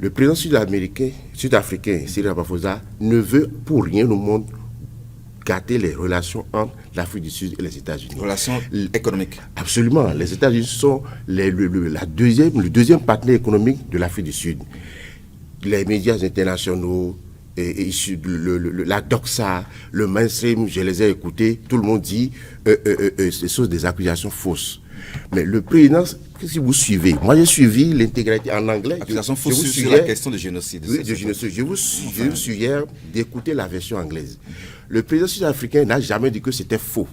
Le président sud-africain, Cyril Ramaphosa, ne veut pour rien au monde gâter les relations entre l'Afrique du Sud et les États-Unis. Relations économiques. Absolument. Les États-Unis sont le deuxième partenaire économique de l'Afrique du Sud. Les médias internationaux, la doxa, le mainstream, je les ai écoutés, tout le monde dit ce sont des accusations fausses. Mais le président, si vous suivez, moi j'ai suivi l'intégralité en anglais. Accusations fausses sur la question de génocide. Oui, de génocide. Je vous suggère d'écouter la version anglaise. Le président sud-africain n'a jamais dit que c'était faux.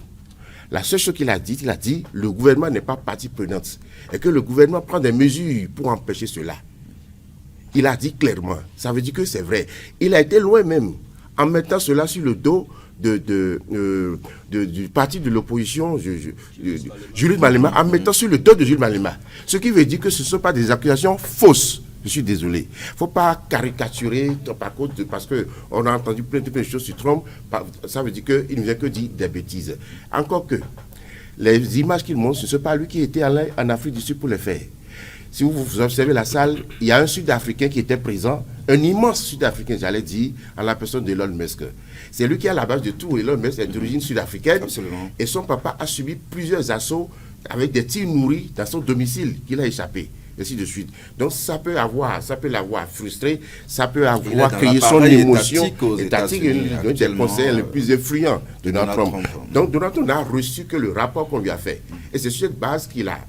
La seule chose qu'il a dit le gouvernement n'est pas partie prenante et que le gouvernement prend des mesures pour empêcher cela. Il a dit clairement. Ça veut dire que c'est vrai. Il a été loin même en mettant cela sur le dos du parti de l'opposition, Julius Malema, en mettant sur le dos de Julius Malema. Ce qui veut dire que ce ne sont pas des accusations fausses. Je suis désolé. Il ne faut pas caricaturer par contre, parce qu'on a entendu plein de choses sur Trump. Ça veut dire qu'il ne vient que dire des bêtises. Encore que les images qu'il montre, ce ne sont pas lui qui était en Afrique du Sud pour les faire. Si vous observez la salle, il y a un Sud-Africain qui était présent, un immense Sud-Africain, j'allais dire, en la personne d'Elon Musk. C'est lui qui est à la base de tout. Elon Musk est d'origine sud-africaine. Absolument. Et son papa a subi plusieurs assauts avec des tirs nourris dans son domicile qu'il a échappé. Ainsi de suite. Donc ça peut l'avoir frustré, ça peut avoir créé son émotion étatique, un des conseillers les plus influents de Donald Trump. Donc Donald Trump n'a reçu que le rapport qu'on lui a fait. Et c'est sur cette base qu'il a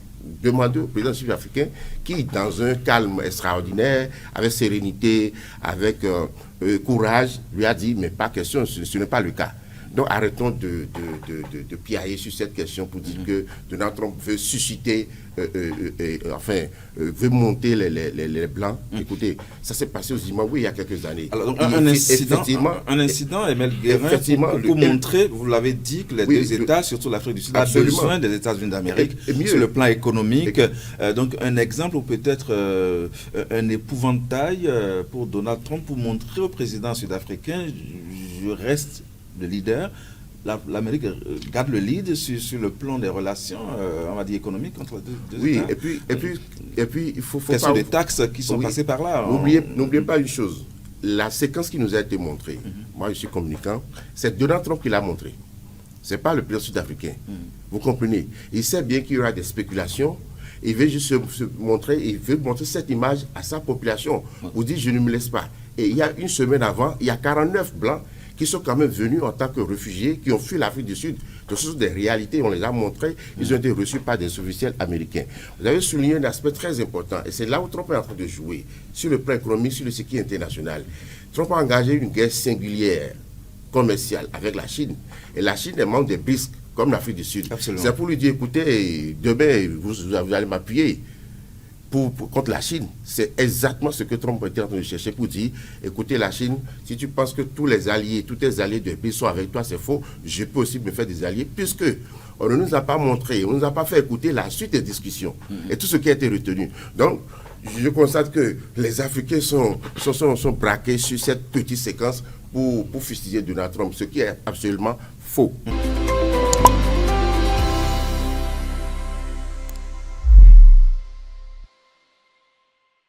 demandé au président sud-africain qui, dans un calme extraordinaire, avec sérénité, avec courage, lui a dit, mais pas question, ce n'est pas le cas. Donc arrêtons de piailler sur cette question pour dire que Donald Trump veut susciter, veut monter les Blancs. Écoutez, ça s'est passé au Zimbabwe il y a quelques années. Alors, donc, un incident, Emile Guérin, pour montrer, vous l'avez dit, que les deux États, surtout l'Afrique du Sud, a besoin des États-Unis d'Amérique sur le plan économique. Donc un exemple ou peut-être un épouvantail pour Donald Trump pour montrer au président sud-africain, je reste le leader, l'Amérique garde le lead sur le plan des relations, on va dire économiques entre les deux États. Et puis il faut pas... des taxes qui sont passées par là. N'oubliez pas une chose, la séquence qui nous a été montrée, moi je suis communicant, c'est Donald Trump qui l'a montré. Ce n'est pas le président sud-africain. Vous comprenez? Il sait bien qu'il y aura des spéculations. Il veut juste il veut montrer cette image à sa population. Vous dites, je ne me laisse pas. Et il y a une semaine avant, il y a 49 Blancs qui sont quand même venus en tant que réfugiés, qui ont fui l'Afrique du Sud. Donc ce sont des réalités, on les a montrées, ils ont été reçus par des officiels américains. Vous avez souligné un aspect très important, et c'est là où Trump est en train de jouer, sur le plan économique, sur le circuit international. Trump a engagé une guerre singulière, commerciale, avec la Chine. Et la Chine est membre des BRICS, comme l'Afrique du Sud. C'est pour lui dire, écoutez, demain, vous allez m'appuyer. Contre la Chine, c'est exactement ce que Trump était en train de chercher pour dire, écoutez la Chine, si tu penses que tous tes alliés de pays sont avec toi, c'est faux, je peux aussi me faire des alliés, puisque on ne nous a pas montré, on ne nous a pas fait écouter la suite des discussions et tout ce qui a été retenu. Donc, je constate que les Africains sont braqués sur cette petite séquence pour fustiger Donald Trump, ce qui est absolument faux.